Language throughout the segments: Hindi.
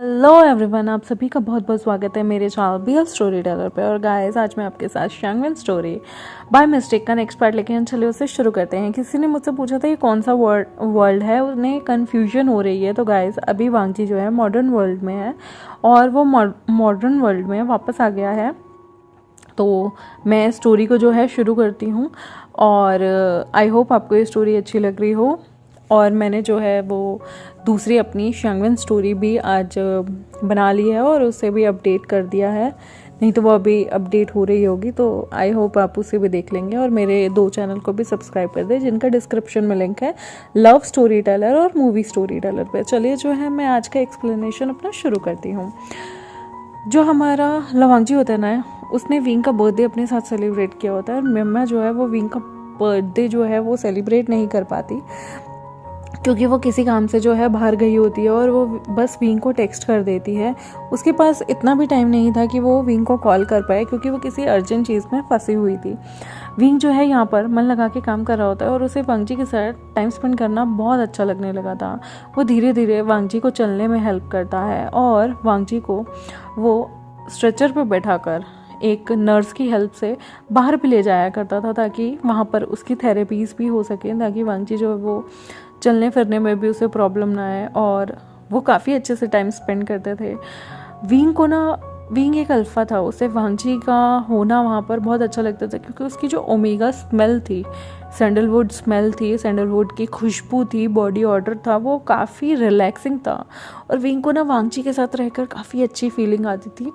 हेलो एवरीवन, आप सभी का बहुत बहुत स्वागत है मेरे चैनल BL स्टोरी टेलर पे। और गाइस, आज मैं आपके साथ शैंगविन स्टोरी बाय मिस्टेक का नेक्स्ट पार्ट लेके चलिए उसे शुरू करते हैं। किसी ने मुझसे पूछा था ये कौन सा वर्ल्ड है, उन्हें कन्फ्यूजन हो रही है। तो गाइस, अभी वांगजी जो है मॉडर्न वर्ल्ड में है और वो मॉडर्न वर्ल्ड में वापस आ गया है। तो मैं स्टोरी को जो है शुरू करती हूँ और आई होप आपको ये स्टोरी अच्छी लग रही हो। और मैंने जो है वो दूसरी अपनी शैंगविन स्टोरी भी आज बना ली है और उसे भी अपडेट कर दिया है, नहीं तो वो अभी अपडेट हो रही होगी। तो आई होप आप उसे भी देख लेंगे और मेरे 2 चैनल को भी सब्सक्राइब कर दें जिनका डिस्क्रिप्शन में लिंक है, लव स्टोरी टेलर और मूवी स्टोरी टेलर पे। चलिए जो है मैं आज का एक्सप्लेनेशन अपना शुरू करती हूँ। जो हमारा लवांगजी होता है ना, उसने विंग का बर्थडे अपने साथ सेलिब्रेट किया होता है और मेम्मा जो है वो विंग का बर्थडे जो है वो सेलिब्रेट नहीं कर पाती क्योंकि वो किसी काम से जो है बाहर गई होती है और वो बस विंग को टेक्स्ट कर देती है। उसके पास इतना भी टाइम नहीं था कि वो विंग को कॉल कर पाए क्योंकि वो किसी अर्जेंट चीज़ में फंसी हुई थी। विंग जो है यहाँ पर मन लगा के काम कर रहा होता है और उसे वांगजी के साथ टाइम स्पेंड करना बहुत अच्छा लगने लगा था। वो धीरे धीरे वांगजी को चलने में हेल्प करता है और वांगजी को वो स्ट्रेचर पर बैठाकर एक नर्स की हेल्प से बाहर भी ले जाया करता था ताकि वहाँ पर उसकी थेरेपीज़ भी हो सके, ताकि वांगजी जो है वो चलने फिरने में भी उसे प्रॉब्लम ना आए। और वो काफ़ी अच्छे से टाइम स्पेंड करते थे। विंग एक अल्फ़ा था, उसे वांगजी का होना वहाँ पर बहुत अच्छा लगता था क्योंकि उसकी जो ओमेगा स्मेल थी, सैंडलवुड स्मेल थी, सैंडलवुड की खुशबू थी, बॉडी ऑर्डर था, वो काफ़ी रिलैक्सिंग था। और विंग को ना वांगजी के साथ रहकर काफ़ी अच्छी फीलिंग आती थी,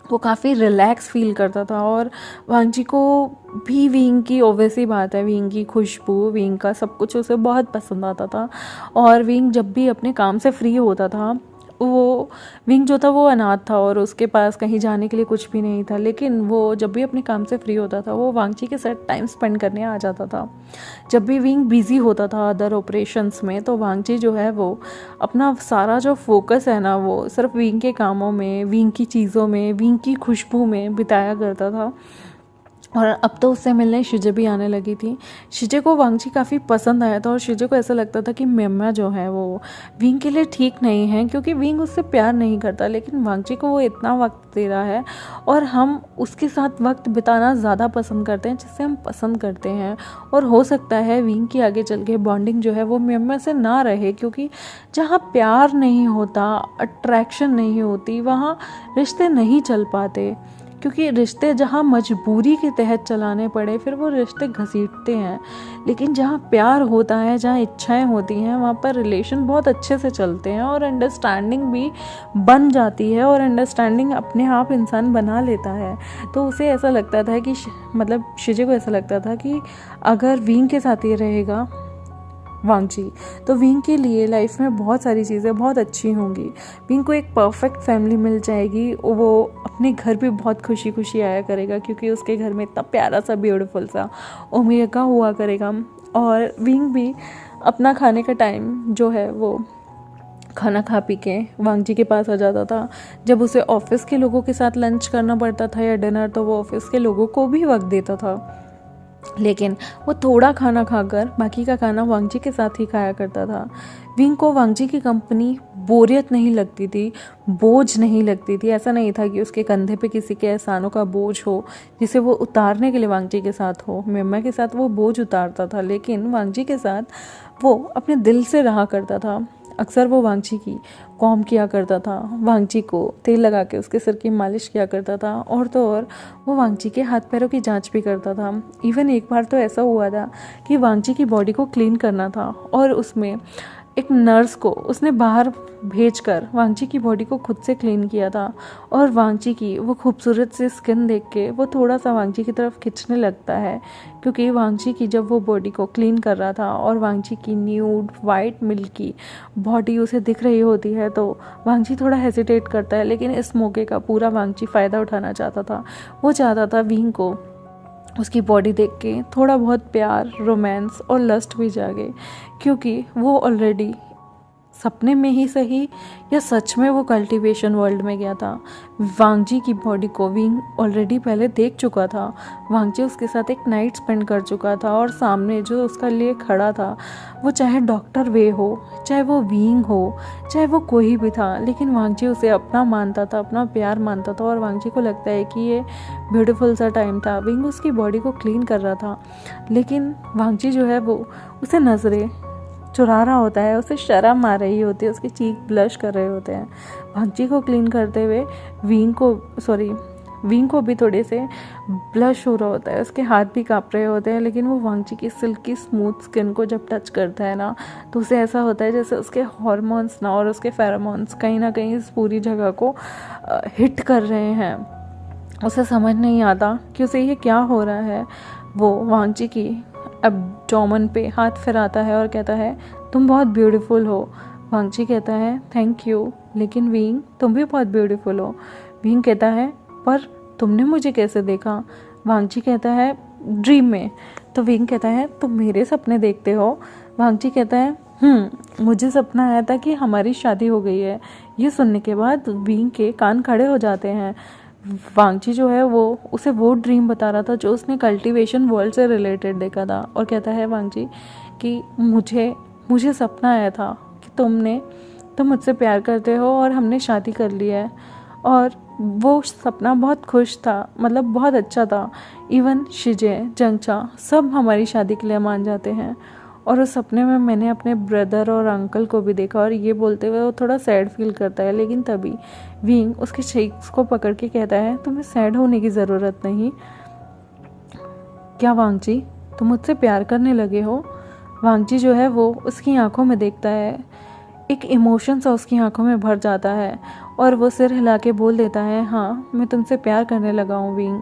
वो काफ़ी रिलैक्स फील करता था। और वांगजी को भी विंग की ओवैसी बात है, विंग की खुशबू, विंग का सब कुछ उसे बहुत पसंद आता था। और विंग जब भी अपने काम से फ्री होता था, वो विंग जो था वो अनाथ था और उसके पास कहीं जाने के लिए कुछ भी नहीं था, लेकिन वो जब भी अपने काम से फ्री होता था वो वांगजी के साथ टाइम स्पेंड करने आ जाता था। जब भी विंग बिजी होता था अदर ऑपरेशंस में, तो वांगजी जो है वो अपना सारा जो फोकस है ना वो सिर्फ विंग के कामों में, विंग की चीज़ों में, विंग की खुशबू में बिताया करता था। और अब तो उससे मिलने शिजे भी आने लगी थी। शिजे को वांगजी काफ़ी पसंद आया था और शिजे को ऐसा लगता था कि मेम्मा जो है वो विंग के लिए ठीक नहीं है क्योंकि विंग उससे प्यार नहीं करता, लेकिन वांगजी को वो इतना वक्त दे रहा है और हम उसके साथ वक्त बिताना ज़्यादा पसंद करते हैं जिससे हम पसंद करते हैं। और हो सकता है विंग की आगे चल के बॉन्डिंग जो है वो मेम्मा से ना रहे, क्योंकि जहाँ प्यार नहीं होता, अट्रैक्शन नहीं होती, वहाँ रिश्ते नहीं चल पाते। क्योंकि रिश्ते जहाँ मजबूरी के तहत चलाने पड़े फिर वो रिश्ते घसीटते हैं, लेकिन जहाँ प्यार होता है, जहाँ इच्छाएं होती हैं, वहाँ पर रिलेशन बहुत अच्छे से चलते हैं और अंडरस्टैंडिंग भी बन जाती है और अंडरस्टैंडिंग अपने आप इंसान बना लेता है। तो उसे ऐसा लगता था कि मतलब शिजे को ऐसा लगता था कि अगर विंग के साथ ही रहेगा वांगजी तो विंग के लिए लाइफ में बहुत सारी चीज़ें बहुत अच्छी होंगी। विंग को एक परफेक्ट फैमिली मिल जाएगी, वो अपने घर भी बहुत खुशी खुशी आया करेगा क्योंकि उसके घर में इतना प्यारा सा ब्यूटीफुल सा ओमेगा हुआ करेगा। और विंग भी अपना खाने का टाइम जो है वो खाना खा पी के वांगजी के पास आ जाता था। जब उसे ऑफिस के लोगों के साथ लंच करना पड़ता था या डिनर, तो वो ऑफिस के लोगों को भी वक्त देता था, लेकिन वो थोड़ा खाना खाकर बाकी का खाना वांगजी के साथ ही खाया करता था। विंग को वांगजी की कंपनी बोरियत नहीं लगती थी, बोझ नहीं लगती थी। ऐसा नहीं था कि उसके कंधे पे किसी के एहसानों का बोझ हो जिसे वो उतारने के लिए वांगजी के साथ हो। मेम्मा के साथ वो बोझ उतारता था, लेकिन वांगजी के साथ वो अपने दिल से रहा करता था। अक्सर वो वांगजी की कॉम किया करता था, वांगजी को तेल लगा के उसके सिर की मालिश किया करता था, और तो और वो वांगजी के हाथ पैरों की जांच भी करता था। इवन एक बार तो ऐसा हुआ था कि वांगजी की बॉडी को क्लीन करना था और उसमें एक नर्स को उसने बाहर भेजकर वांगजी की बॉडी को खुद से क्लीन किया था। और वांगजी की वो खूबसूरत सी स्किन देख के वो थोड़ा सा वांगजी की तरफ खिंचने लगता है, क्योंकि वांगजी की जब वो बॉडी को क्लीन कर रहा था और वांगजी की न्यूड वाइट मिल्की बॉडी उसे दिख रही होती है, तो वांगजी थोड़ा हेजिटेट करता है। लेकिन इस मौके का पूरा वांगजी फ़ायदा उठाना चाहता था। वो चाहता था विंग को उसकी बॉडी देख के थोड़ा बहुत प्यार, रोमांस और लस्ट भी जागे, क्योंकि वो ऑलरेडी सपने में ही सही या सच में वो कल्टीवेशन वर्ल्ड में गया था। वांगजी की बॉडी को विंग ऑलरेडी पहले देख चुका था। वांगजी उसके साथ एक नाइट स्पेंड कर चुका था और सामने जो उसका लिए खड़ा था वो चाहे डॉक्टर वे हो, चाहे वो विंग हो, चाहे वो कोई भी था, लेकिन वांगजी उसे अपना मानता था, अपना प्यार मानता था। और वांगजी को लगता है कि ये ब्यूटीफुल सा टाइम था। विंग उसकी बॉडी को क्लीन कर रहा था, लेकिन वांगजी जो है वो उसे नज़रें चुरा रहा होता है, उसे शर्म आ रही होती है, उसके चीक ब्लश कर रहे होते हैं। वांगजी को क्लीन करते हुए विंग को भी थोड़े से ब्लश हो रहा होता है, उसके हाथ भी काँप रहे होते हैं। लेकिन वो वांगजी की सिल्की स्मूथ स्किन को जब टच करता है ना, तो उसे ऐसा होता है जैसे उसके हार्मोन्स ना और उसके फेरोमोन्स कहीं ना कहीं इस पूरी जगह को हिट कर रहे हैं। उसे समझ नहीं आता कि उसे ये क्या हो रहा है। वो वांगजी की एब्डोमेन पे हाथ फिराता है और कहता है, तुम बहुत ब्यूटीफुल हो। वांगजी कहता है, थैंक यू, लेकिन विंग तुम भी बहुत ब्यूटीफुल हो। विंग कहता है, पर तुमने मुझे कैसे देखा? वांगजी कहता है, ड्रीम में। तो विंग कहता है, तुम मेरे सपने देखते हो? वांगजी कहता है, मुझे सपना आया था कि हमारी शादी हो गई है। ये सुनने के बाद विंग के कान खड़े हो जाते हैं। वांगजी जो है वो उसे वो ड्रीम बता रहा था जो उसने कल्टीवेशन वर्ल्ड से रिलेटेड देखा था। और कहता है वांगजी कि मुझे सपना आया था कि तुम मुझसे प्यार करते हो और हमने शादी कर ली है। और वो सपना बहुत खुश था, मतलब बहुत अच्छा था। इवन शिजे, जंगचा सब हमारी शादी के लिए मान जाते हैं। और उस सपने में मैंने अपने ब्रदर और अंकल को भी देखा। और ये बोलते हुए वो थोड़ा सैड फील करता है, लेकिन तभी विंग उसके चीक्स को पकड़ के कहता है, तुम्हें सैड होने की ज़रूरत नहीं। क्या वांगजी, तुम मुझसे प्यार करने लगे हो? वांगजी जो है वो उसकी आंखों में देखता है, एक इमोशन सा उसकी आंखों में भर जाता है और वो सिर हिला के बोल देता है, हाँ मैं तुमसे प्यार करने लगा हूँ विंग,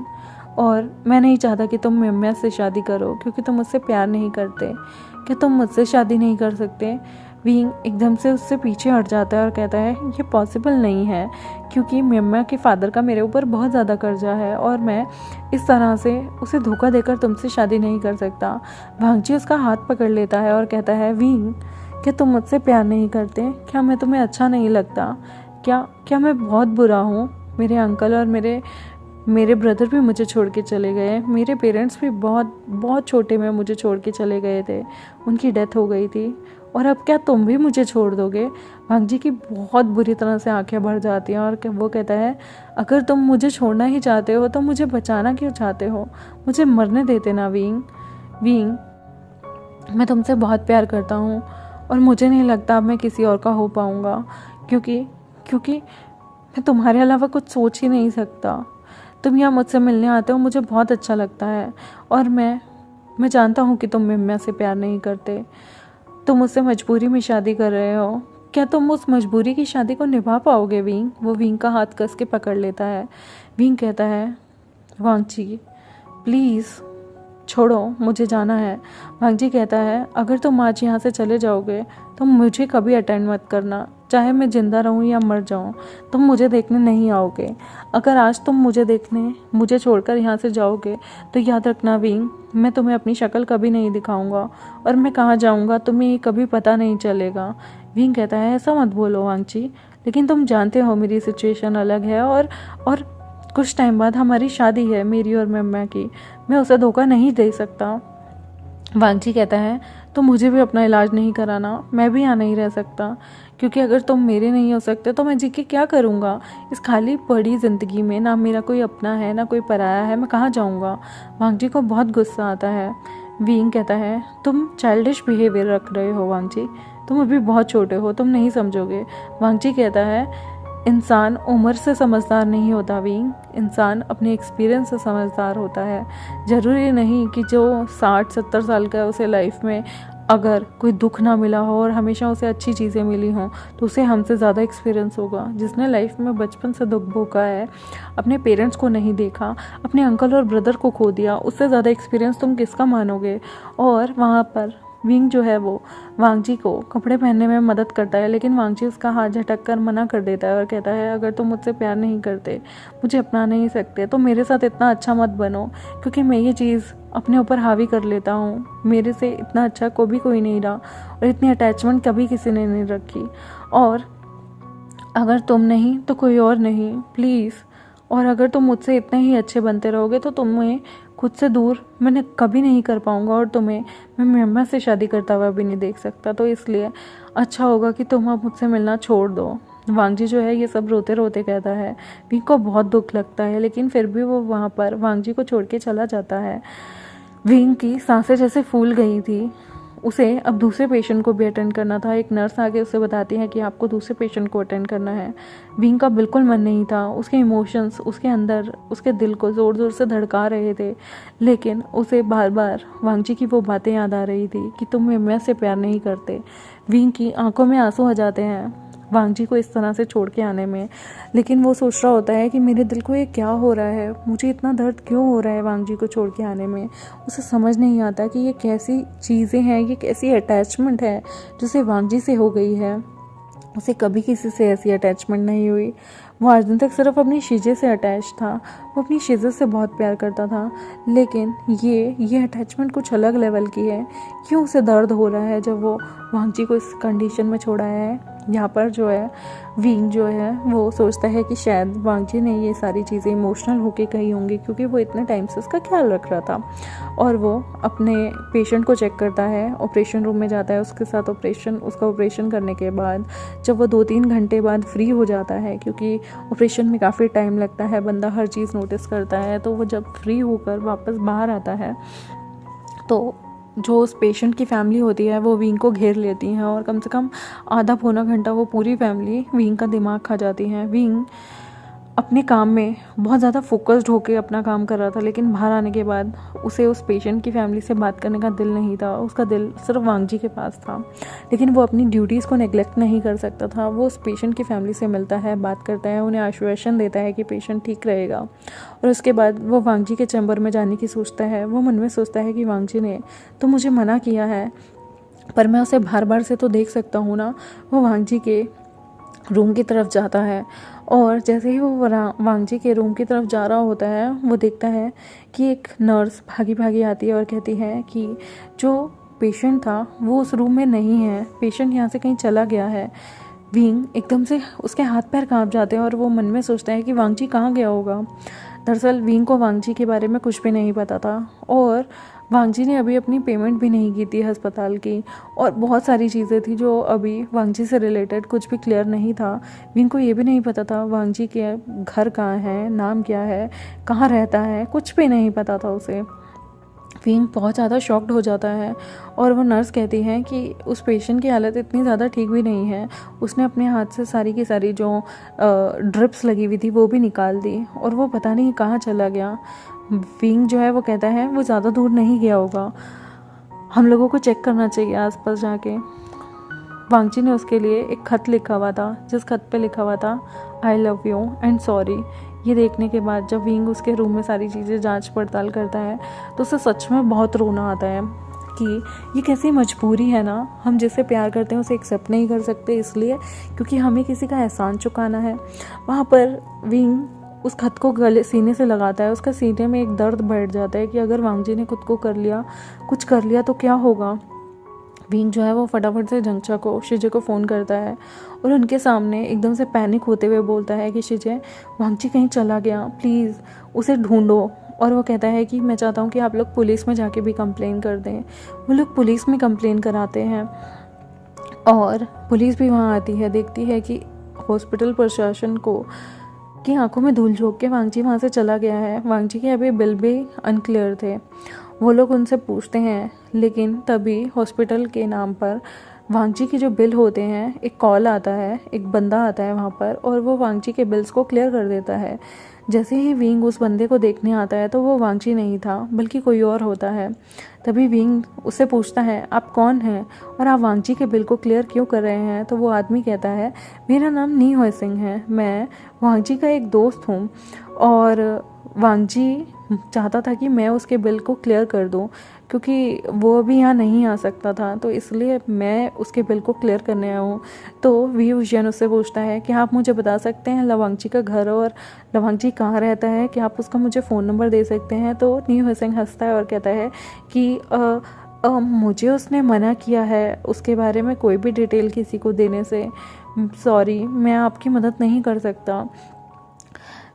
और मैं नहीं चाहता कि तुम मिम्या से शादी करो क्योंकि तुम मुझसे प्यार नहीं करते। क्या तुम मुझसे शादी नहीं कर सकते? विंग एकदम से उससे पीछे हट जाता है और कहता है, ये पॉसिबल नहीं है क्योंकि मिम्या के फादर का मेरे ऊपर बहुत ज़्यादा कर्जा है और मैं इस तरह से उसे धोखा देकर तुमसे शादी नहीं कर सकता। वांगजी उसका हाथ पकड़ लेता है और कहता है, विंग क्या तुम मुझसे प्यार नहीं करते? क्या मैं तुम्हें अच्छा नहीं लगता? क्या मैं बहुत बुरा हूँ? मेरे अंकल और मेरे ब्रदर भी मुझे छोड़ के चले गए। मेरे पेरेंट्स भी बहुत बहुत छोटे में मुझे छोड़ के चले गए थे, उनकी डेथ हो गई थी। और अब क्या तुम भी मुझे छोड़ दोगे? वांगजी की बहुत बुरी तरह से आंखें भर जाती हैं और वो कहता है, अगर तुम मुझे छोड़ना ही चाहते हो तो मुझे बचाना क्यों चाहते हो? मुझे मरने देते ना विंग। मैं तुमसे बहुत प्यार करता हूँ और मुझे नहीं लगता अब मैं किसी और का हो पाऊँगा, क्योंकि मैं तुम्हारे अलावा कुछ सोच ही नहीं सकता। तुम यहाँ मुझसे मिलने आते हो, मुझे बहुत अच्छा लगता है। और मैं जानता हूँ कि तुम मिम्या से प्यार नहीं करते, तुम मुझसे मजबूरी में शादी कर रहे हो। क्या तुम उस मजबूरी की शादी को निभा पाओगे विंग? वो विंग का हाथ कस के पकड़ लेता है। विंग कहता है, वांगजी प्लीज़ छोड़ो, मुझे जाना है। वांगजी कहता है, अगर तुम आज यहाँ से चले जाओगे तो मुझे कभी अटेंड मत करना, चाहे मैं जिंदा रहूँ या मर जाऊँ, तुम मुझे देखने नहीं आओगे। अगर आज तुम मुझे छोड़कर यहाँ से जाओगे तो याद रखना विंग, मैं तुम्हें अपनी शक्ल कभी नहीं दिखाऊंगा और मैं कहाँ जाऊँगा तुम्हें ये कभी पता नहीं चलेगा। विंग कहता है, ऐसा मत बोलो वांगजी, लेकिन तुम जानते हो मेरी सिचुएशन अलग है और कुछ टाइम बाद हमारी शादी है, मेरी और मिम्या की। मैं उसे धोखा नहीं दे सकता। वांगजी कहता है, तो मुझे भी अपना इलाज नहीं कराना, मैं भी यहाँ नहीं रह सकता, क्योंकि अगर तुम मेरे नहीं हो सकते तो मैं जी के क्या करूँगा? इस खाली पड़ी ज़िंदगी में ना मेरा कोई अपना है ना कोई पराया है, मैं कहाँ जाऊँगा? वांगजी को बहुत गुस्सा आता है। विंग कहता है, तुम चाइल्डिश बिहेवियर रख रहे हो वांगजी, तुम अभी बहुत छोटे हो, तुम नहीं समझोगे। वांगजी कहता है, इंसान उम्र से समझदार नहीं होता विंग, इंसान अपने एक्सपीरियंस से समझदार होता है। ज़रूरी नहीं कि जो 60-70 साल का है उसे लाइफ में अगर कोई दुख ना मिला हो और हमेशा उसे अच्छी चीज़ें मिली हों तो उसे हमसे ज़्यादा एक्सपीरियंस होगा। जिसने लाइफ में बचपन से दुख भोगा है, अपने पेरेंट्स को नहीं देखा, अपने अंकल और ब्रदर को खो दिया, उससे ज़्यादा एक्सपीरियंस तुम किसका मानोगे? और वहाँ पर विंग जो है वो वांगजी को कपड़े पहनने में मदद करता है, लेकिन वांगजी उसका हाथ झटक कर मना कर देता है और कहता है अगर तुम मुझसे प्यार नहीं करते, मुझे अपना नहीं सकते, तो मेरे साथ इतना अच्छा मत बनो, क्योंकि मैं ये चीज़ अपने ऊपर हावी कर लेता हूँ। मेरे से इतना अच्छा कोई नहीं रहा और इतनी अटैचमेंट कभी किसी ने नहीं रखी, और अगर तुम नहीं तो कोई और नहीं, प्लीज़। और अगर तुम मुझसे इतने ही अच्छे बनते रहोगे तो तुम्हें खुद से दूर मैंने कभी नहीं कर पाऊँगा, और तुम्हें मैं मेम्बर से शादी करता हुआ भी नहीं देख सकता, तो इसलिए अच्छा होगा कि तुम अब मुझसे मिलना छोड़ दो। वांगजी जो है ये सब रोते रोते कहता है। विंग को बहुत दुख लगता है, लेकिन फिर भी वो वहाँ पर वांगजी को छोड़ के चला जाता है। विंग की सांसें जैसे फूल गई थी। उसे अब दूसरे पेशेंट को भी अटेंड करना था। एक नर्स आके उसे बताती है कि आपको दूसरे पेशेंट को अटेंड करना है। विंग का बिल्कुल मन नहीं था। उसके इमोशंस उसके अंदर उसके दिल को ज़ोर ज़ोर से धड़का रहे थे, लेकिन उसे बार बार वांगजी की वो बातें याद आ रही थी कि तुम मैं से प्यार नहीं करते। विंग की आंखों में आंसू आ जाते हैं वांगजी को इस तरह से छोड़ के आने में, लेकिन वो सोच रहा होता है कि मेरे दिल को ये क्या हो रहा है, मुझे इतना दर्द क्यों हो रहा है वांगजी को छोड़ के आने में। उसे समझ नहीं आता कि ये कैसी चीज़ें हैं, ये कैसी अटैचमेंट है जिसे वांगजी से हो गई है। उसे कभी किसी से ऐसी अटैचमेंट नहीं हुई। वो आज दिन तक सिर्फ अपनी शीजे से अटैच था। वो अपनी शीजे से बहुत प्यार करता था, लेकिन ये अटैचमेंट कुछ अलग लेवल की है। क्यों उसे दर्द हो रहा है जब वो वांगजी को इस कंडीशन में छोड़ा है। यहाँ पर जो है विंग जो है वो सोचता है कि शायद वांगजी ने ये सारी चीज़ें इमोशनल होके कही होंगी, क्योंकि वो इतने टाइम से उसका ख्याल रख रहा था। और वो अपने पेशेंट को चेक करता है, ऑपरेशन रूम में जाता है उसके साथ। उसका ऑपरेशन करने के बाद जब वो 2-3 घंटे बाद फ्री हो जाता है, क्योंकि ऑपरेशन में काफ़ी टाइम लगता है, बंदा हर चीज़ नोटिस करता है, तो वो जब फ्री होकर वापस बाहर आता है तो जो उस पेशेंट की फैमिली होती है वो विंग को घेर लेती हैं, और कम से कम आधा पौना घंटा वो पूरी फैमिली विंग का दिमाग खा जाती है। विंग अपने काम में बहुत ज़्यादा फोकस्ड होकर अपना काम कर रहा था, लेकिन बाहर आने के बाद उसे उस पेशेंट की फैमिली से बात करने का दिल नहीं था। उसका दिल सिर्फ वांगजी के पास था, लेकिन वो अपनी ड्यूटीज़ को नेग्लेक्ट नहीं कर सकता था। वो उस पेशेंट की फैमिली से मिलता है, बात करता है, उन्हें आश्वासन देता है कि पेशेंट ठीक रहेगा, और उसके बाद वो वांगजी के चैम्बर में जाने की सोचता है। वो मन में सोचता है कि वांगजी ने तो मुझे मना किया है, पर मैं उसे बार बार से तो देख सकता हूँ ना। वो वांगजी के रूम की तरफ जाता है, और जैसे ही वो वांगजी के रूम की तरफ जा रहा होता है, वो देखता है कि एक नर्स भागी भागी आती है और कहती है कि जो पेशेंट था वो उस रूम में नहीं है, पेशेंट यहाँ से कहीं चला गया है। विंग एकदम से उसके हाथ पैर कांप जाते हैं, और वो मन में सोचता है कि वांगजी कहाँ गया होगा। दरअसल विंग को वांगजी के बारे में कुछ भी नहीं पता था, और वांगजी ने अभी अपनी पेमेंट भी नहीं की थी अस्पताल की, और बहुत सारी चीज़ें थी जो अभी वांगजी से रिलेटेड कुछ भी क्लियर नहीं था। विंग को ये भी नहीं पता था वांगजी के घर कहाँ है, नाम क्या है, कहाँ रहता है, कुछ भी नहीं पता था उसे। विंग बहुत ज़्यादा शॉक्ड हो जाता है, और वो नर्स कहती है कि उस पेशेंट की हालत इतनी ज़्यादा ठीक भी नहीं है। उसने अपने हाथ से सारी की सारी जो ड्रिप्स लगी हुई थी वो भी निकाल दी, और वो पता नहीं कहाँ चला गया। विंग जो है वो कहता है वो ज़्यादा दूर नहीं गया होगा, हम लोगों को चेक करना चाहिए आसपास जाके। वांगजी ने उसके लिए एक खत लिखा हुआ था, जिस खत पे लिखा हुआ था I love you and sorry. ये देखने के बाद जब विंग उसके रूम में सारी चीज़ें जांच पड़ताल करता है, तो उसे सच में बहुत रोना आता है कि ये कैसी मजबूरी है ना, हम जिससे प्यार करते हैं उसे एक्सेप्ट नहीं कर सकते, इसलिए क्योंकि हमें किसी का एहसान चुकाना है। वहाँ पर विंग उस खत को गले सीने से लगाता है। उसका सीने में एक दर्द बैठ जाता है कि अगर वांगजी ने खुद को कुछ कर लिया तो क्या होगा। विंग जो है वो फटाफट से जंगचा को शिजे को फ़ोन करता है, और उनके सामने एकदम से पैनिक होते हुए बोलता है कि शिजे, वांगजी कहीं चला गया, प्लीज़ उसे ढूंढो। और वो कहता है कि मैं चाहता हूँ कि आप लोग पुलिस में जाके भी कंप्लेन कर दें। वो लोग पुलिस में कंप्लेन कराते हैं, और पुलिस भी वहाँ आती है, देखती है कि हॉस्पिटल प्रशासन को की आंखों में धूल झोंक के वांगजी वहाँ से चला गया है। वांगजी के अभी बिल भी अनक्लियर थे। वो लोग उनसे पूछते हैं, लेकिन तभी हॉस्पिटल के नाम पर वांगजी के जो बिल होते हैं, एक कॉल आता है, एक बंदा आता है वहाँ पर, और वो वांगजी के बिल्स को क्लियर कर देता है। जैसे ही विंग उस बंदे को देखने आता है तो वो वांगजी नहीं था, बल्कि कोई और होता है। तभी विंग उससे पूछता है आप कौन हैं और आप वांगजी के बिल को क्लियर क्यों कर रहे हैं। तो वो आदमी कहता है मेरा नाम नी होए सिंह है, मैं वांगजी का एक दोस्त हूँ, और वांगजी चाहता था कि मैं उसके बिल को क्लियर कर दूं, क्योंकि वो अभी यहाँ नहीं आ सकता था, तो इसलिए मैं उसके बिल को क्लियर करने आया हूँ। तो वी विजयन उससे पूछता है कि आप मुझे बता सकते हैं लवांगची का घर और लवांगची कहाँ रहता है, कि आप उसका मुझे फ़ोन नंबर दे सकते हैं। तो न्यू हसेंग हंसता है और कहता है कि मुझे उसने मना किया है उसके बारे में कोई भी डिटेल किसी को देने से, सॉरी मैं आपकी मदद नहीं कर सकता।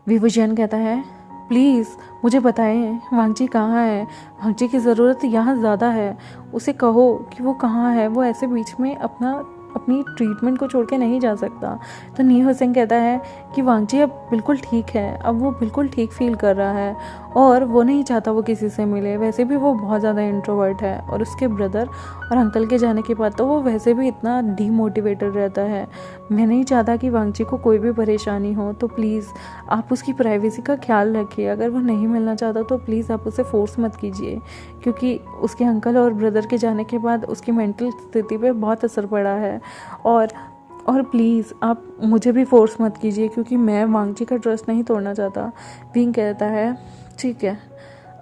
विभूजन कहता है प्लीज़ मुझे बताएं वांगजी कहाँ है, वांगजी की ज़रूरत यहाँ ज़्यादा है, उसे कहो कि वो कहाँ है, वो ऐसे बीच में अपनी ट्रीटमेंट को छोड़ के नहीं जा सकता। तो नी हुसैन कहता है कि वांगजी अब बिल्कुल ठीक है, अब वो बिल्कुल ठीक फील कर रहा है और वो नहीं चाहता वो किसी से मिले, वैसे भी वो बहुत ज़्यादा इंट्रोवर्ट है और उसके ब्रदर और अंकल के जाने के बाद तो वो वैसे भी इतना डीमोटिवेटेड रहता है। मैं नहीं चाहता कि वांगजी को कोई भी परेशानी हो, तो प्लीज़ आप उसकी प्राइवेसी का ख्याल रखिए, अगर वो नहीं मिलना चाहता तो प्लीज़ आप उसे फोर्स मत कीजिए, क्योंकि उसके अंकल और ब्रदर के जाने के बाद उसकी मेंटल स्थिति पे बहुत असर पड़ा है। और प्लीज़ आप मुझे भी फोर्स मत कीजिए, क्योंकि मैं वांगजी का ट्रस्ट नहीं तोड़ना चाहता। विंग कहता है ठीक है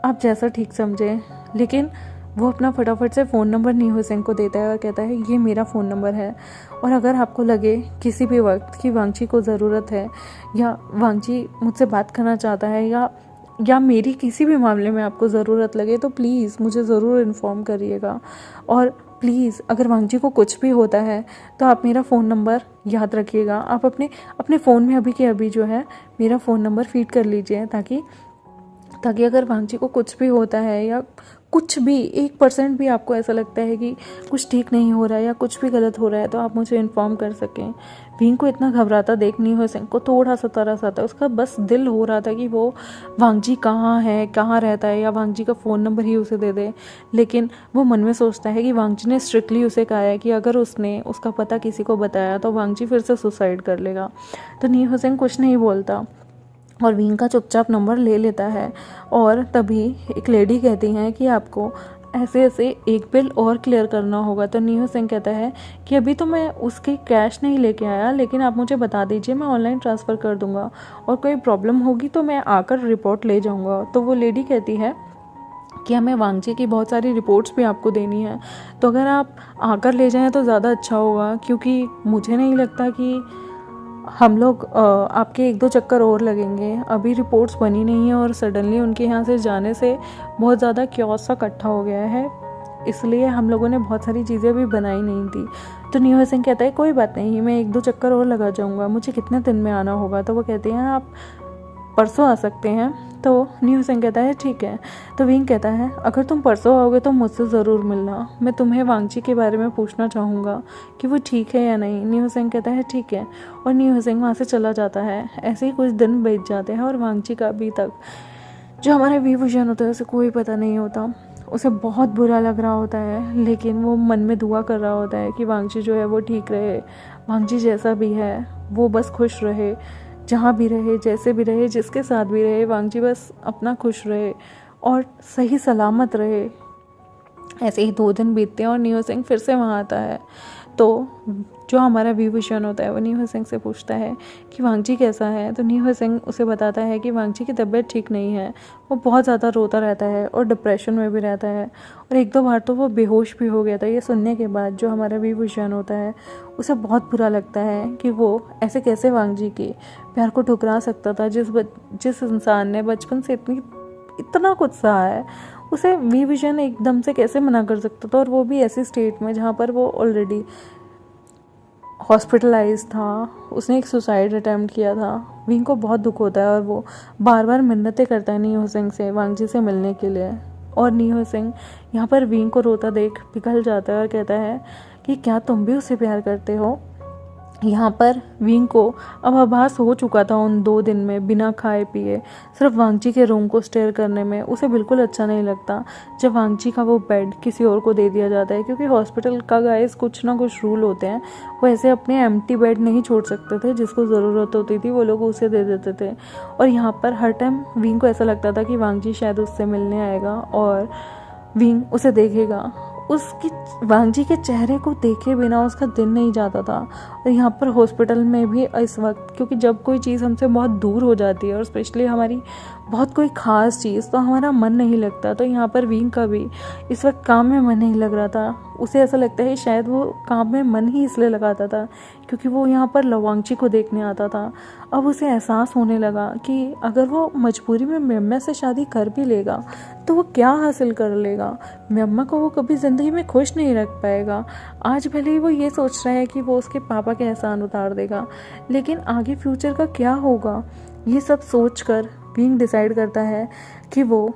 आप जैसा ठीक समझें, लेकिन वो अपना फटाफट से फ़ोन नंबर नी हुसैन को देता है और कहता है ये मेरा फ़ोन नंबर है, और अगर आपको लगे किसी भी वक्त कि वांगजी को ज़रूरत है या वांगजी मुझसे बात करना चाहता है या मेरी किसी भी मामले में आपको ज़रूरत लगे तो प्लीज़ मुझे ज़रूर इन्फॉर्म करिएगा। और प्लीज़ अगर वांगजी को कुछ भी होता है तो आप मेरा फ़ोन नंबर याद रखिएगा, आप अपने फ़ोन में अभी के अभी जो है मेरा फ़ोन नंबर फीड कर लीजिए, ताकि अगर वांगजी को कुछ भी होता है या कुछ भी 1% भी आपको ऐसा लगता है कि कुछ ठीक नहीं हो रहा है या कुछ भी गलत हो रहा है तो आप मुझे इन्फॉर्म कर सकें। विंग को इतना घबराता देख नी हुसैन को थोड़ा सा तरस आता है, उसका बस दिल हो रहा था कि वो वांगजी कहाँ है, कहाँ रहता है, या वांगजी का फ़ोन नंबर ही उसे दे दे, लेकिन वो मन में सोचता है कि वांगजी ने स्ट्रिक्टली उसे कहा है कि अगर उसने उसका पता किसी को बताया तो वांगजी फिर से सुसाइड कर लेगा। तो नी हुसैन कुछ नहीं बोलता और विंग का चुपचाप नंबर ले लेता है। और तभी एक लेडी कहती है कि आपको ऐसे ऐसे एक बिल और क्लियर करना होगा। तो नी हुसैन कहता है कि अभी तो मैं उसके कैश नहीं लेके आया, लेकिन आप मुझे बता दीजिए मैं ऑनलाइन ट्रांसफ़र कर दूंगा, और कोई प्रॉब्लम होगी तो मैं आकर रिपोर्ट ले जाऊंगा। तो वो लेडी कहती है कि हमें वांगजी की बहुत सारी रिपोर्ट्स भी आपको देनी है, तो अगर आप आकर ले जाएं तो ज़्यादा अच्छा होगा, क्योंकि मुझे नहीं लगता कि हम लोग आपके 1-2 चक्कर और लगेंगे, अभी रिपोर्ट्स बनी नहीं है और सडनली उनके यहाँ से जाने से बहुत ज़्यादा क्योस सा इकट्ठा हो गया है, इसलिए हम लोगों ने बहुत सारी चीज़ें अभी बनाई नहीं थी। तो न्यू हसेन कहता है कोई बात नहीं, मैं 1-2 चक्कर और लगा जाऊँगा, मुझे कितने दिन में आना होगा। तो वो कहते हैं आप परसों आ सकते हैं। तो न्यू हसेन कहता है ठीक है। तो विंग कहता है अगर तुम परसों आओगे तो मुझसे ज़रूर मिलना, मैं तुम्हें वांगजी के बारे में पूछना चाहूँगा कि वो ठीक है या नहीं। न्यू हसेन कहता है ठीक है, और न्यू हसेन वहाँ से चला जाता है। ऐसे ही कुछ दिन बीत जाते हैं और वांगजी का अभी तक जो हमारा विभूषण होता है उसे कोई पता नहीं होता। उसे बहुत बुरा लग रहा होता है, लेकिन वो मन में दुआ कर रहा होता है कि वांगजी जो है वो ठीक रहे, वांगजी जैसा भी है वो बस खुश रहे, जहाँ भी रहे, जैसे भी रहे, जिसके साथ भी रहे, वांगजी बस अपना खुश रहे और सही सलामत रहे। ऐसे ही 2 दिन बीतते हैं और न्यू हसेन फिर से वहाँ आता है। तो जो हमारा विभूषण होता है वो न्यू हसेन से पूछता है कि वांगजी कैसा है। तो न्यू हसेन उसे बताता है कि वांगजी की तबीयत ठीक नहीं है, वो बहुत ज़्यादा रोता रहता है और डिप्रेशन में भी रहता है, और 1-2 बार तो वो बेहोश भी हो गया था। ये सुनने के बाद जो हमारा विभूषण होता है उसे बहुत बुरा लगता है कि वो ऐसे कैसे वांगजी के प्यार को ठुकरा सकता था। जिस इंसान ने बचपन से इतना कुछ सहा है, उसे विभूषण एकदम से कैसे मना कर सकता था, और वो भी ऐसी स्टेट में जहाँ पर वो ऑलरेडी हॉस्पिटलाइज था, उसने एक सुसाइड अटैम्प्ट किया था। विंग को बहुत दुख होता है और वो बार बार मिन्नतें करता है नी हुसैन से वांगजी से मिलने के लिए। और नी हुसैन यहाँ पर विंग को रोता देख पिघल जाता है और कहता है कि क्या तुम भी उससे प्यार करते हो। यहाँ पर विंग को अब आभास हो चुका था उन 2 दिन में बिना खाए पिए सिर्फ वांगजी के रूम को स्टेयर करने में। उसे बिल्कुल अच्छा नहीं लगता जब वांगजी का वो बेड किसी और को दे दिया जाता है, क्योंकि हॉस्पिटल का गाइस कुछ ना कुछ रूल होते हैं, वो ऐसे अपने एम्प्टी बेड नहीं छोड़ सकते थे, जिसको ज़रूरत होती थी वो लोग उसे दे देते थे। और यहाँ पर हर टाइम विंग को ऐसा लगता था कि वांगजी शायद उससे मिलने आएगा और विंग उसे देखेगा उसकी वांगजी के चेहरे को देखे बिना उसका दिन नहीं जाता था। और यहाँ पर हॉस्पिटल में भी इस वक्त, क्योंकि जब कोई चीज़ हमसे बहुत दूर हो जाती है और स्पेशली हमारी बहुत कोई ख़ास चीज़, तो हमारा मन नहीं लगता। तो यहाँ पर विंग का भी इस वक्त काम में मन नहीं लग रहा था। उसे ऐसा लगता है शायद वो काम में मन ही इसलिए लगाता था क्योंकि वो यहाँ पर लवांगची को देखने आता था। अब उसे एहसास होने लगा कि अगर वो मजबूरी में मेम्मा से शादी कर भी लेगा तो वो क्या हासिल कर लेगा। मेम्मा को वो कभी ज़िंदगी में खुश नहीं रख पाएगा। आज भले ही वो ये सोच रहा है कि वो उसके पापा के एहसान उतार देगा, लेकिन आगे फ्यूचर का क्या होगा, ये सब सोचकर विंग डिसाइड करता है कि वो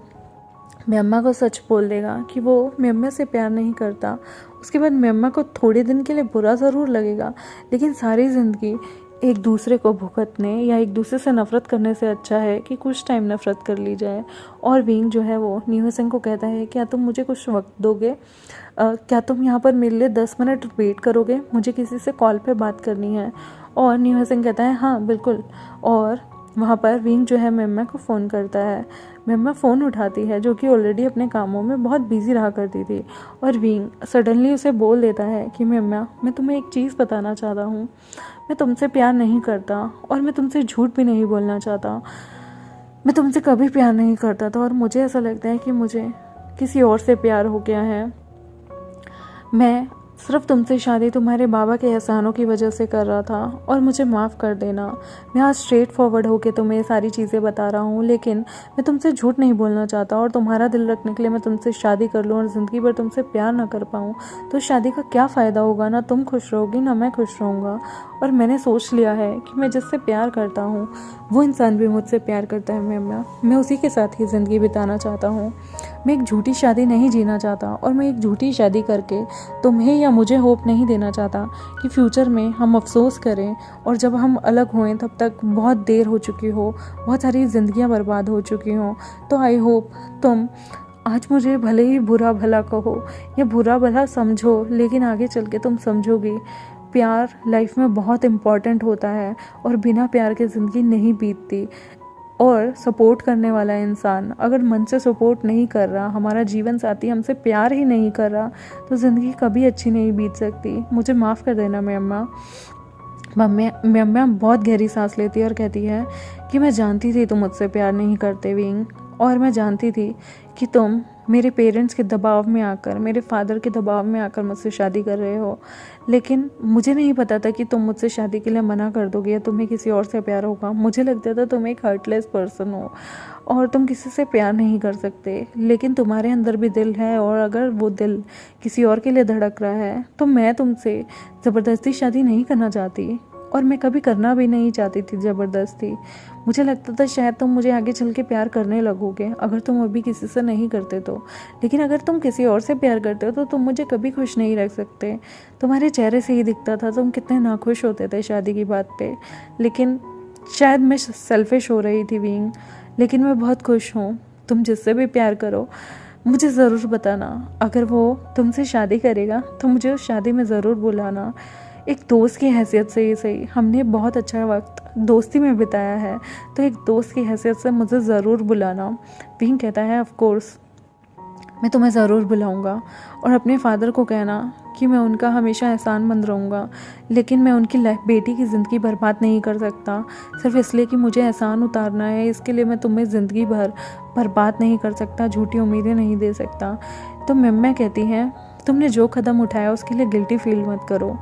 मेम्मा को सच बोल देगा कि वो मेम्मा से प्यार नहीं करता। उसके बाद मेम्मा को थोड़े दिन के लिए बुरा ज़रूर लगेगा, लेकिन सारी ज़िंदगी एक दूसरे को भुगतने या एक दूसरे से नफ़रत करने से अच्छा है कि कुछ टाइम नफ़रत कर ली जाए। और विंग जो है वो न्यू सिंह को कहता है, क्या तुम मुझे कुछ वक्त दोगे? क्या तुम यहाँ पर मेरे लिए 10 मिनट वेट करोगे? मुझे किसी से कॉल पे बात करनी है। और न्यू सिंह कहता है हाँ बिल्कुल। और वहाँ पर विंग जो है मेम्मा को फ़ोन करता है। मेम्मा फ़ोन उठाती है, जो कि ऑलरेडी अपने कामों में बहुत बिजी रहा करती थी। और विंग सडनली उसे बोल देता है कि मेम्मा, मैं तुम्हें एक चीज़ बताना चाहता हूँ। मैं तुमसे प्यार नहीं करता और मैं तुमसे झूठ भी नहीं बोलना चाहता। मैं तुमसे कभी प्यार नहीं करता था और मुझे ऐसा लगता है कि मुझे किसी और से प्यार हो गया है। मैं सिर्फ तुमसे शादी तुम्हारे बाबा के एहसानों की वजह से कर रहा था और मुझे माफ़ कर देना। मैं आज स्ट्रेट फॉरवर्ड होकर तुम्हें सारी चीज़ें बता रहा हूँ, लेकिन मैं तुमसे झूठ नहीं बोलना चाहता। और तुम्हारा दिल रखने के लिए मैं तुमसे शादी कर लूँ और ज़िंदगी भर तुमसे प्यार ना कर पाऊँ तो शादी का क्या फ़ायदा होगा? ना तुम खुश रहोगी ना मैं खुश रहूँगा। और मैंने सोच लिया है कि मैं जिससे प्यार करता हूँ वो इंसान भी मुझसे प्यार करता है मेम्मा। मैं उसी के साथ ही ज़िंदगी बिताना चाहता हूँ। मैं एक झूठी शादी नहीं जीना चाहता और मैं एक झूठी शादी करके तुम्हें या मुझे होप नहीं देना चाहता कि फ्यूचर में हम अफसोस करें और जब हम अलग होएं तब तक बहुत देर हो चुकी हो, बहुत सारी ज़िंदगियां बर्बाद हो चुकी हों। तो आई होप तुम आज मुझे भले ही बुरा भला कहो या बुरा भला समझो, लेकिन आगे चल के तुम समझोगी प्यार लाइफ में बहुत इम्पॉर्टेंट होता है और बिना प्यार के ज़िंदगी नहीं बीतती। और सपोर्ट करने वाला इंसान अगर मन से सपोर्ट नहीं कर रहा, हमारा जीवन साथी हमसे प्यार ही नहीं कर रहा, तो ज़िंदगी कभी अच्छी नहीं बीत सकती। मुझे माफ़ कर देना मेम्मा। मेम्मा बहुत गहरी सांस लेती है और कहती है कि मैं जानती थी तुम मुझसे प्यार नहीं करते विंग, और मैं जानती थी कि तुम मेरे पेरेंट्स के दबाव में आकर, मेरे फादर के दबाव में आकर मुझसे शादी कर रहे हो, लेकिन मुझे नहीं पता था कि तुम मुझसे शादी के लिए मना कर दोगे या तुम्हें किसी और से प्यार होगा। मुझे लगता था तुम एक हार्टलेस पर्सन हो और तुम किसी से प्यार नहीं कर सकते, लेकिन तुम्हारे अंदर भी दिल है और अगर वो दिल किसी और के लिए धड़क रहा है तो मैं तुमसे ज़बरदस्ती शादी नहीं करना चाहती और मैं कभी करना भी नहीं चाहती थी ज़बरदस्ती। मुझे लगता था शायद तुम मुझे आगे चल के प्यार करने लगोगे अगर तुम अभी किसी से नहीं करते तो, लेकिन अगर तुम किसी और से प्यार करते हो तो तुम मुझे कभी खुश नहीं रख सकते। तुम्हारे चेहरे से ही दिखता था तुम कितने नाखुश होते थे शादी की बात पे। लेकिन शायद मैं सेल्फिश हो रही थी विंग, लेकिन मैं बहुत खुश हूँ। तुम जिससे भी प्यार करो मुझे ज़रूर बताना। अगर वो तुमसे शादी करेगा तो मुझे उस शादी में ज़रूर बुलाना। एक दोस्त की हैसियत से ही सही, हमने बहुत अच्छा वक्त दोस्ती में बिताया है, तो एक दोस्त की हैसियत से मुझे ज़रूर बुलाना। विंग कहता है ऑफ कोर्स मैं तुम्हें ज़रूर बुलाऊंगा। और अपने फादर को कहना कि मैं उनका हमेशा एहसानमंद रहूँगा, लेकिन मैं उनकी बेटी की ज़िंदगी बर्बाद नहीं कर सकता सिर्फ इसलिए कि मुझे एहसान उतारना है। इसके लिए मैं तुम्हें ज़िंदगी भर बर्बाद नहीं कर सकता, झूठी उम्मीदें नहीं दे सकता। तो मेम्मा कहती हैं तुमने जो कदम उठाया उसके लिए गिल्टी फील मत करो।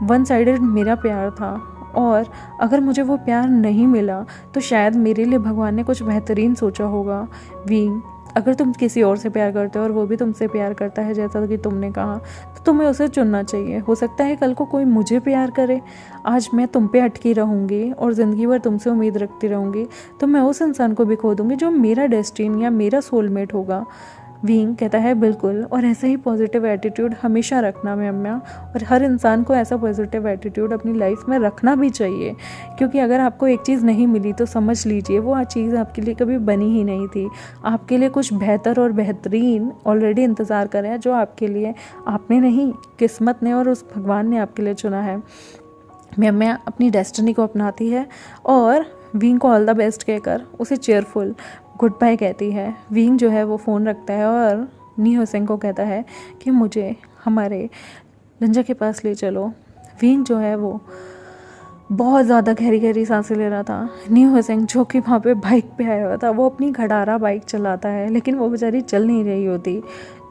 वन साइडेड मेरा प्यार था और अगर मुझे वो प्यार नहीं मिला तो शायद मेरे लिए भगवान ने कुछ बेहतरीन सोचा होगा। विंग अगर तुम किसी और से प्यार करते हो और वो भी तुमसे प्यार करता है जैसा कि तुमने कहा, तो तुम्हें उसे चुनना चाहिए। हो सकता है कल को कोई मुझे प्यार करे। आज मैं तुम पे अटकी रहूँगी और ज़िंदगी भर तुमसे उम्मीद रखती रहूँगी तो मैं उस इंसान को भी खो दूँगी जो मेरा डेस्टिन या मेरा सोलमेट होगा। विंग कहता है बिल्कुल, और ऐसा ही पॉजिटिव एटीट्यूड हमेशा रखना मेम्मा, और हर इंसान को ऐसा पॉजिटिव एटीट्यूड अपनी लाइफ में रखना भी चाहिए, क्योंकि अगर आपको एक चीज़ नहीं मिली तो समझ लीजिए वो चीज़ आपके लिए कभी बनी ही नहीं थी। आपके लिए कुछ बेहतर और बेहतरीन ऑलरेडी इंतज़ार कर रहे हैं जो आपके लिए आपने नहीं, किस्मत ने और उस भगवान ने आपके लिए चुना है। मेम्मा अपनी डेस्टिनी को अपनाती है और विंग को ऑल द बेस्ट कहकर उसे चेयरफुल गुड बाय कहती है। विंग जो है वो फ़ोन रखता है और नी हुसैन को कहता है कि मुझे हमारे लंजा के पास ले चलो। विंग जो है वो बहुत ज़्यादा गहरी गहरी सांसें ले रहा था। नी हुसैन जो कि वहाँ पे बाइक पे आया हुआ था, वो अपनी खटारा बाइक चलाता है, लेकिन वो बेचारी चल नहीं रही होती।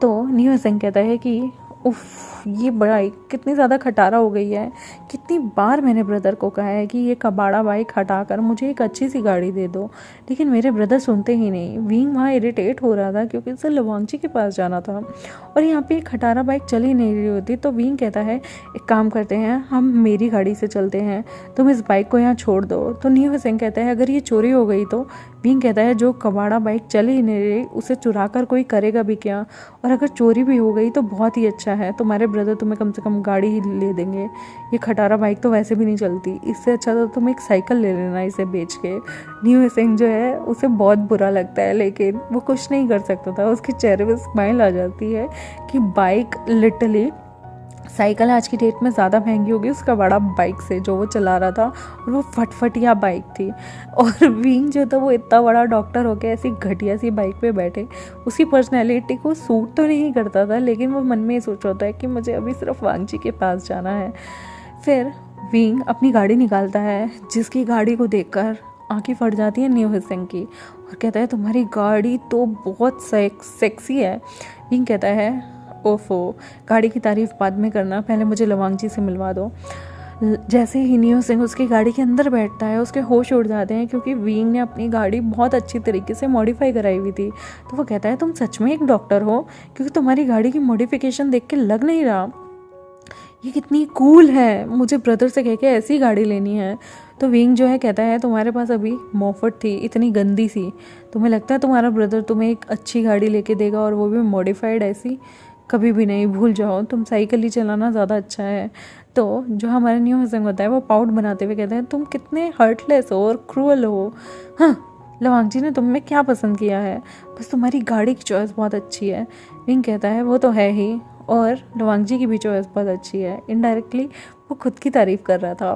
तो नी हुसैन कहता है कि उफ़, ये बाइक कितनी ज़्यादा खटारा हो गई है। कितनी बार मैंने ब्रदर को कहा है कि ये कबाड़ा बाइक हटा कर मुझे एक अच्छी सी गाड़ी दे दो, लेकिन मेरे ब्रदर सुनते ही नहीं। विंग वहाँ इरिटेट हो रहा था क्योंकि उसे लवांगची के पास जाना था और यहाँ पे एक खटारा बाइक चल ही नहीं रही होती। तो विंग कहता है एक काम करते हैं, हम मेरी गाड़ी से चलते हैं, तुम इस बाइक को यहाँ छोड़ दो। तो नी हुसैन कहता है अगर ये चोरी हो गई तो? विंग कहता है जो कबाड़ा बाइक चल ही नहीं रही उसे चुरा कर कोई करेगा भी क्या, और अगर चोरी भी हो गई तो बहुत ही अच्छा है, तुम्हारे ब्रदर तुम्हें कम से कम गाड़ी ही ले देंगे। ये खटारा बाइक तो वैसे भी नहीं चलती, इससे अच्छा तो तुम एक साइकिल ले लेना इसे बेच के। नी हुसैन जो है उसे बहुत बुरा लगता है, लेकिन वो कुछ नहीं कर सकता था। उसके चेहरे पर स्माइल आ जाती है कि बाइक लिटरली, साइकिल आज की डेट में ज़्यादा महंगी होगी उसका बड़ा बाइक से जो वो चला रहा था, और वो फटफटिया बाइक थी। और विंग जो था वो इतना बड़ा डॉक्टर हो गया ऐसी घटिया सी बाइक पे बैठे, उसकी पर्सनैलिटी को सूट तो नहीं करता था, लेकिन वो मन में ये सोच रहा था कि मुझे अभी सिर्फ वांगची के पास जाना है। फिर विंग अपनी गाड़ी निकालता है, जिसकी गाड़ी को देखकर आंखें फट जाती है नी हुसैन की, और कहता है तुम्हारी गाड़ी तो बहुत सेक्सी है। विंग कहता है ओफो, गाड़ी की तारीफ़ बाद में करना, पहले मुझे लवांगची से मिलवा दो। जैसे ही नी हुसैन उसकी गाड़ी के अंदर बैठता है उसके होश उड़ जाते हैं, क्योंकि विंग ने अपनी गाड़ी बहुत अच्छी तरीके से मॉडिफाई कराई हुई थी। तो वो कहता है तुम सच में एक डॉक्टर हो, क्योंकि तुम्हारी गाड़ी की मॉडिफिकेशन देख के लग नहीं रहा। ये कितनी कूल है, मुझे ब्रदर से कह के ऐसी गाड़ी लेनी है। तो विंग जो है कहता है तुम्हारे पास अभी मोफट थी, इतनी गंदी सी, तुम्हें लगता है तुम्हारा ब्रदर तुम्हें एक अच्छी गाड़ी लेके देगा, और वो भी मॉडिफाइड ऐसी? कभी भी नहीं, भूल जाओ, तुम साइकिल ही चलाना ज़्यादा अच्छा है। तो जो हमारा न्यू हुसैन होता है वो पाउट बनाते हुए कहते हैं तुम कितने हर्टलेस हो और क्रूअल हो। हाँ, लवांगची ने तुम में क्या पसंद किया है, बस तुम्हारी गाड़ी की चॉइस बहुत अच्छी है। विंग कहता है वो तो है ही, और लवांगची की भी चॉइस बहुत अच्छी है। इनडायरेक्टली वो खुद की तारीफ़ कर रहा था।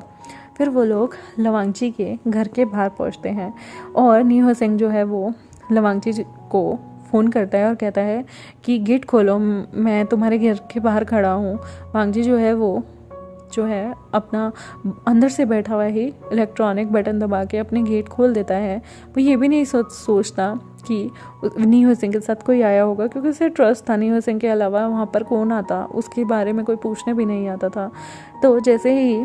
फिर वो लोग लवांगची के घर के बाहर पहुँचते हैं, और न्यू हुसैन जो है वो लवांगची को फ़ोन करता है और कहता है कि गेट खोलो, मैं तुम्हारे घर के बाहर खड़ा हूँ। वांगजी जो है वो जो है अपना अंदर से बैठा हुआ ही इलेक्ट्रॉनिक बटन दबा के अपने गेट खोल देता है। वो ये भी नहीं सोचता कि नी हुसैन के साथ कोई आया होगा, क्योंकि उसे ट्रस्ट था नी हुसैन के अलावा वहाँ पर कौन आता, उसके बारे में कोई पूछने भी नहीं आता था। तो जैसे ही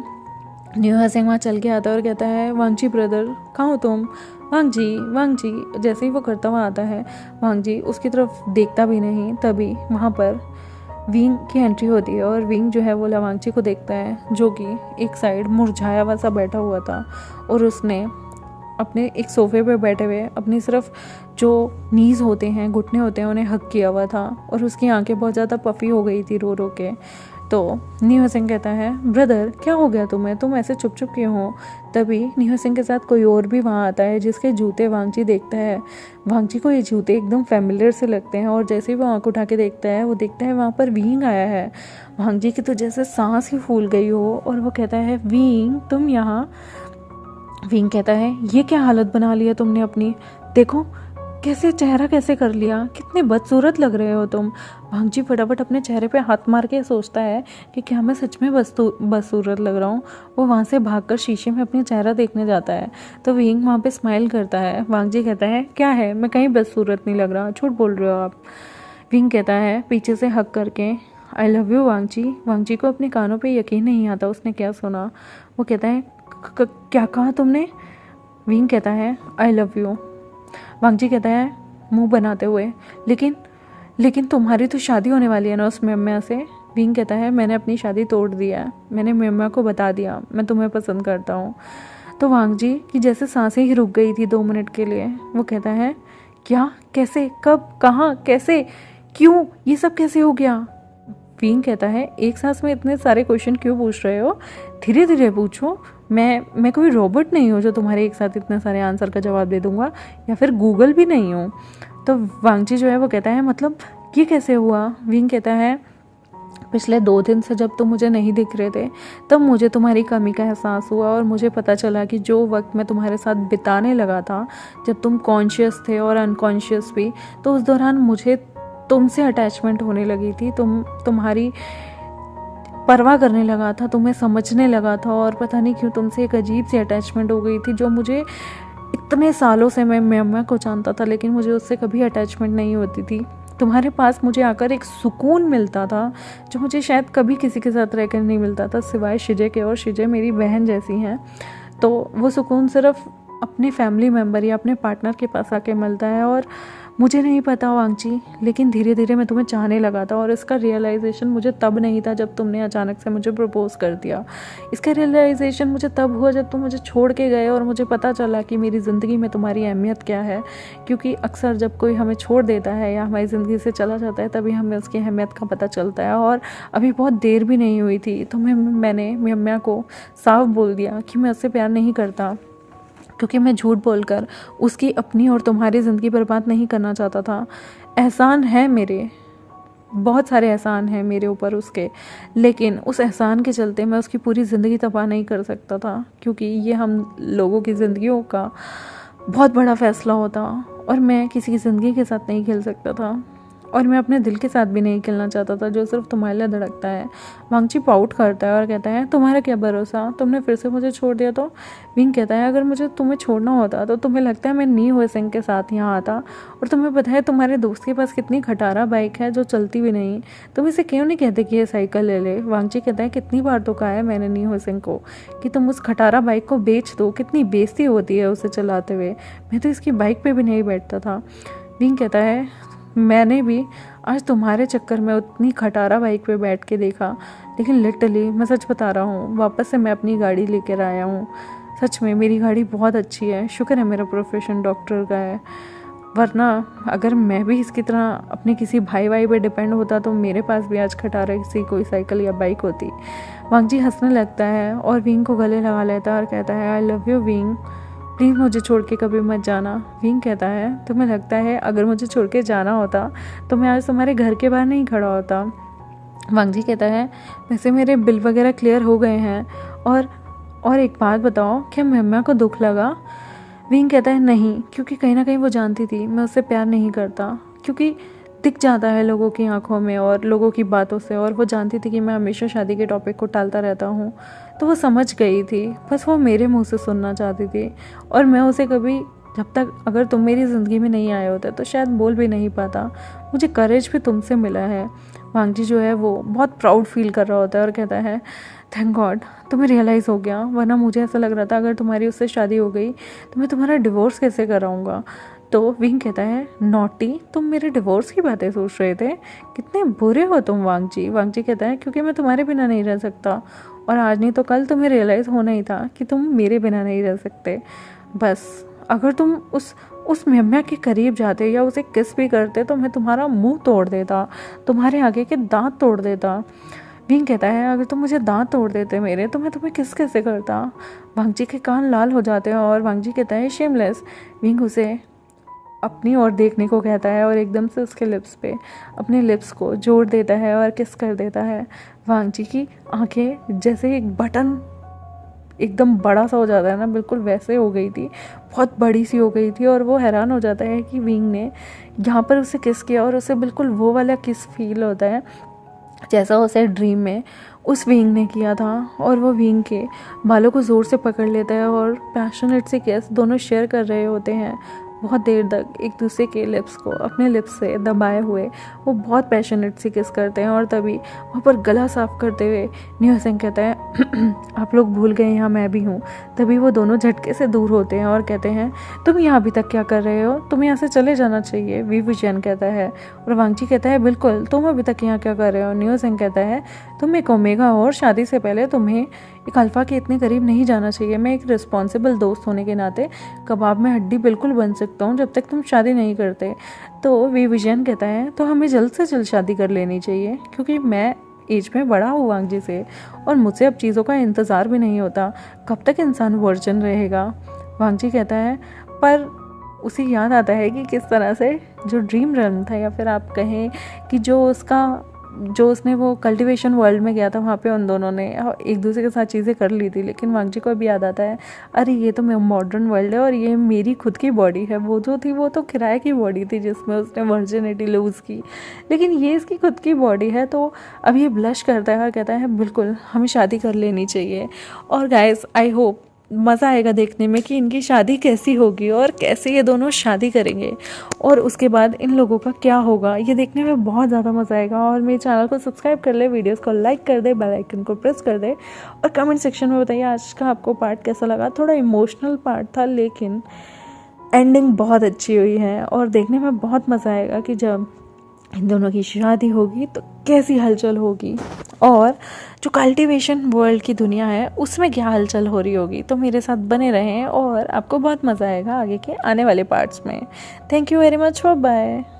न्यू हुसैन वहाँ चल के आता है और कहता है वांगजी ब्रदर कहाँ हो तुम, वांगजी। जैसे ही वो करता हुआ आता है, वांगजी उसकी तरफ देखता भी नहीं। तभी वहाँ पर विंग की एंट्री होती है, और विंग जो है वो लवांगची को देखता है, जो कि एक साइड मुरझाया हुआ सा बैठा हुआ था, और उसने अपने एक सोफे पे बैठे हुए अपनी सिर्फ जो नीज़ होते हैं, घुटने होते हैं, उन्हें हक किया हुआ था, और उसकी आंखें बहुत ज़्यादा पफी हो गई थी रो रो के। तो नी हुसैन कहता है ब्रदर क्या हो गया तुम्हें, तुम ऐसे चुप चुप क्यों हो। तभी नी हुसैन के साथ कोई और भी वहाँ आता है, जिसके जूते वांगची देखता है। वांगची को ये जूते एकदम फैमिलियर से लगते हैं, और जैसे ही वो आँख उठा के देखता है, वो देखता है वहाँ पर विंग आया है। वांगची की तो जैसे सांस ही फूल गई हो, और वो कहता है विंग तुम यहाँ। विंग कहता है ये क्या हालत बना ली है तुमने अपनी, देखो कैसे चेहरा कैसे कर लिया, कितने बदसूरत लग रहे हो तुम। वांगजी फटाफट अपने चेहरे पे हाथ मार के सोचता है कि क्या मैं सच में बदसूरत लग रहा हूँ। वो वहाँ से भागकर शीशे में अपना चेहरा देखने जाता है, तो विंग वहाँ पे स्माइल करता है। वांगजी कहता है क्या है, मैं कहीं बदसूरत नहीं लग रहा, झूठ बोल रहे हो आप। विंग कहता है पीछे से हक करके आई लव यू वांगजी। वांगजी को अपने कानों पे यकीन नहीं आता उसने क्या सुना। वो कहता है क्या कहा तुमने। विंग कहता है आई लव यू। वांगजी कहता है मुंह बनाते हुए लेकिन तुम्हारी तो शादी होने वाली है ना उस मेम्या से। विंग कहता है मैंने अपनी शादी तोड़ दिया, मैंने मेम्या को बता दिया मैं तुम्हें पसंद करता हूँ। तो वांगजी की जैसे सांसें ही रुक गई थी 2 मिनट के लिए। वो कहता है क्या, कैसे, कब, कहाँ, कैसे, क्यों, ये सब कैसे हो गया। विंग कहता है एक सांस में इतने सारे क्वेश्चन क्यों पूछ रहे हो, धीरे धीरे पूछो। मैं कोई रोबोट नहीं हूँ जो तुम्हारे एक साथ इतने सारे आंसर का जवाब दे दूंगा, या फिर गूगल भी नहीं हूँ। तो वांगजी जो है वो कहता है मतलब ये कैसे हुआ। विंग कहता है पिछले 2 दिन से जब तुम मुझे नहीं दिख रहे थे, तब मुझे तुम्हारी कमी का एहसास हुआ, और मुझे पता चला कि जो वक्त मैं तुम्हारे साथ बिताने लगा था जब तुम कॉन्शियस थे और अनकॉन्शियस भी, तो उस दौरान मुझे तुमसे अटैचमेंट होने लगी थी, तुम्हारी परवाह करने लगा था, तुम्हें समझने लगा था, और पता नहीं क्यों तुमसे एक अजीब सी अटैचमेंट हो गई थी जो मुझे इतने सालों से मैं मम्मा को जानता था लेकिन मुझे उससे कभी अटैचमेंट नहीं होती थी। तुम्हारे पास मुझे आकर एक सुकून मिलता था जो मुझे शायद कभी किसी के साथ रहकर नहीं मिलता था सिवाय शिजे के, और शिजे मेरी बहन जैसी हैं। तो वो सुकून सिर्फ अपने फैमिली मेम्बर या अपने पार्टनर के पास आके मिलता है। और मुझे नहीं पता वांगची, लेकिन धीरे धीरे मैं तुम्हें चाहने लगा था, और इसका रियलाइजेशन मुझे तब नहीं था जब तुमने अचानक से मुझे प्रपोज़ कर दिया। इसका रियलाइजेशन मुझे तब हुआ जब तुम मुझे छोड़ के गए और मुझे पता चला कि मेरी ज़िंदगी में तुम्हारी अहमियत क्या है। क्योंकि अक्सर जब कोई हमें छोड़ देता है या हमारी ज़िंदगी से चला जाता है तभी हमें उसकी अहमियत का पता चलता है। और अभी बहुत देर भी नहीं हुई थी तो मैंने मम्मा को साफ बोल दिया कि मैं उससे प्यार नहीं करता, क्योंकि मैं झूठ बोलकर उसकी अपनी और तुम्हारी ज़िंदगी बर्बाद नहीं करना चाहता था। एहसान है मेरे, बहुत सारे एहसान हैं मेरे ऊपर उसके, लेकिन उस एहसान के चलते मैं उसकी पूरी ज़िंदगी तबाह नहीं कर सकता था, क्योंकि ये हम लोगों की ज़िंदगियों का बहुत बड़ा फ़ैसला होता और मैं किसी की ज़िंदगी के साथ नहीं खेल सकता था, और मैं अपने दिल के साथ भी नहीं खेलना चाहता था जो सिर्फ तुम्हारे लिए धड़कता है। वांगची पाउट करता है और कहता है तुम्हारा क्या भरोसा, तुमने फिर से मुझे छोड़ दिया तो। विंग कहता है अगर मुझे तुम्हें छोड़ना होता तो तुम्हें लगता है मैं नी हुए सिंह के साथ यहाँ आता, और तुम्हें पता है तुम्हारे दोस्त के पास कितनी खटारा बाइक है जो चलती भी नहीं, तुम इसे क्यों नहीं कहते कि ये साइकिल ले ले। वांगची कहता है कितनी बार तो कहा है मैंने नी हुए सिंह को कि तुम उस खटारा बाइक को बेच दो, कितनी बेइज्जती होती है उसे चलाते हुए, मैं तो इसकी बाइक पर भी नहीं बैठता था। विंग कहता है मैंने भी आज तुम्हारे चक्कर में उतनी खटारा बाइक पे बैठ के देखा, लेकिन लिटरली मैं सच बता रहा हूँ वापस से मैं अपनी गाड़ी लेकर आया हूँ। सच में मेरी गाड़ी बहुत अच्छी है, शुक्र है मेरा प्रोफेशन डॉक्टर का है, वरना अगर मैं भी इसकी तरह अपने किसी भाई पे डिपेंड होता तो मेरे पास भी आज खटारा सी कोई साइकिल या बाइक होती। वांगजी हंसने लगता है और विंग को गले लगा लेता है और कहता है I love you wing, please मुझे छोड़ के कभी मत जाना। विंग कहता है तुम्हें लगता है अगर मुझे छोड़ के जाना होता तो मैं आज तुम्हारे घर के बाहर नहीं खड़ा होता। वांगजी कहता है वैसे मेरे बिल वगैरह क्लियर हो गए हैं, और एक बात बताओ क्या मम्मा को दुख लगा। विंग कहता है नहीं, क्योंकि कहीं ना कहीं वो जानती थी मैं उससे प्यार नहीं करता, क्योंकि दिख जाता है लोगों की आंखों में और लोगों की बातों से, और वो जानती थी कि मैं हमेशा शादी के टॉपिक को टालता रहता हूँ, तो वो समझ गई थी, बस वो मेरे मुंह से सुनना चाहती थी। और मैं उसे कभी जब तक अगर तुम मेरी ज़िंदगी में नहीं आए होते तो शायद बोल भी नहीं पाता, मुझे करेज भी तुमसे मिला है। वांगजी जो है वो बहुत प्राउड फील कर रहा होता है और कहता है थैंक गॉड तुम्हें रियलाइज़ हो गया, वरना मुझे ऐसा लग रहा था अगर तुम्हारी उससे शादी हो गई तो मैं तुम्हारा डिवोर्स कैसे कराऊंगा। तो विंग कहता है नॉटी, तुम मेरे डिवोर्स की बातें सोच रहे थे, कितने बुरे हो तुम वांगजी। वांगजी कहता है क्योंकि मैं तुम्हारे बिना नहीं रह सकता, और आज नहीं तो कल तुम्हें रियलाइज़ होना ही था कि तुम मेरे बिना नहीं रह सकते। बस अगर तुम उस मम्मा के करीब जाते या उसे किस भी करते तो मैं तुम्हारा मुंह तोड़ देता, तुम्हारे आगे के दांत तोड़ देता। विंग कहता है अगर तुम मुझे दांत तोड़ देते मेरे तो मैं तुम्हें किस कैसे करता। वांगजी के कान लाल हो जाते हैं और वांगजी कहता है शेमलेस। विंग उसे अपनी ओर देखने को कहता है और एकदम से उसके लिप्स पे अपने लिप्स को जोड़ देता है और किस कर देता है। वांगजी की आंखें जैसे एक बटन एकदम बड़ा सा हो जाता है ना, बिल्कुल वैसे हो गई थी, बहुत बड़ी सी हो गई थी, और वो हैरान हो जाता है कि विंग ने यहाँ पर उसे किस किया, और उसे बिल्कुल वो वाला किस फील होता है जैसा उसे ड्रीम में उस विंग ने किया था। और वो विंग के बालों को ज़ोर से पकड़ लेता है और पैशनेट से किस दोनों शेयर कर रहे होते हैं बहुत देर तक एक दूसरे के लिप्स को अपने लिप्स से दबाए हुए वो बहुत पैशनेट से किस करते हैं। और तभी वहाँ पर गला साफ करते हुए न्यू सिंह कहता है आप लोग भूल गए यहाँ मैं भी हूँ। तभी वो दोनों झटके से दूर होते हैं और कहते हैं तुम यहाँ अभी तक क्या कर रहे हो, तुम्हें यहाँ से चले जाना चाहिए। वी विजयन कहता है, और वांगजी कहता है बिल्कुल, तुम अभी तक यहाँ क्या कर रहे हो। न्यू सिंह कहता है तुम एक ओमेगा हो और शादी से पहले तुम्हें एक अल्फ़ा के इतने करीब नहीं जाना चाहिए। मैं एक रिस्पॉन्सिबल दोस्त होने के नाते कबाब में हड्डी बिल्कुल बन सकता हूँ जब तक तुम शादी नहीं करते। तो वी विजयन कहता है तो हमें जल्द से जल्द शादी कर लेनी चाहिए, क्योंकि मैं एज में बड़ा हूँ वांगजी से और मुझसे अब चीज़ों का इंतज़ार भी नहीं होता, कब तक इंसान वर्जिन रहेगा। वांगजी कहता है पर उसे याद आता है कि किस तरह से जो ड्रीम रन था, या फिर आप कहें कि जो उसका जो उसने वो कल्टीवेशन वर्ल्ड में गया था वहाँ पे उन दोनों ने एक दूसरे के साथ चीज़ें कर ली थी, लेकिन वांगजी को अभी याद आता है अरे ये तो मॉडर्न वर्ल्ड है और ये मेरी खुद की बॉडी है, वो जो थी वो तो किराए की बॉडी थी जिसमें उसने वर्जिनिटी लूज़ की, लेकिन ये इसकी खुद की बॉडी है। तो अब ये ब्लश करता है और कहता है बिल्कुल हमें शादी कर लेनी चाहिए। और गाइस आई होप मज़ा आएगा देखने में कि इनकी शादी कैसी होगी और कैसे ये दोनों शादी करेंगे और उसके बाद इन लोगों का क्या होगा, ये देखने में बहुत ज़्यादा मज़ा आएगा। और मेरे चैनल को सब्सक्राइब कर ले, वीडियोस को लाइक कर दे, बेल आइकन को प्रेस कर दे और कमेंट सेक्शन में बताइए आज का आपको पार्ट कैसा लगा। थोड़ा इमोशनल पार्ट था लेकिन एंडिंग बहुत अच्छी हुई है और देखने में बहुत मज़ा आएगा कि जब इन दोनों की शादी होगी तो कैसी हलचल होगी और जो कल्टीवेशन वर्ल्ड की दुनिया है उसमें क्या हलचल हो रही होगी। तो मेरे साथ बने रहें और आपको बहुत मज़ा आएगा आगे के आने वाले पार्ट्स में। Thank you very much, bye.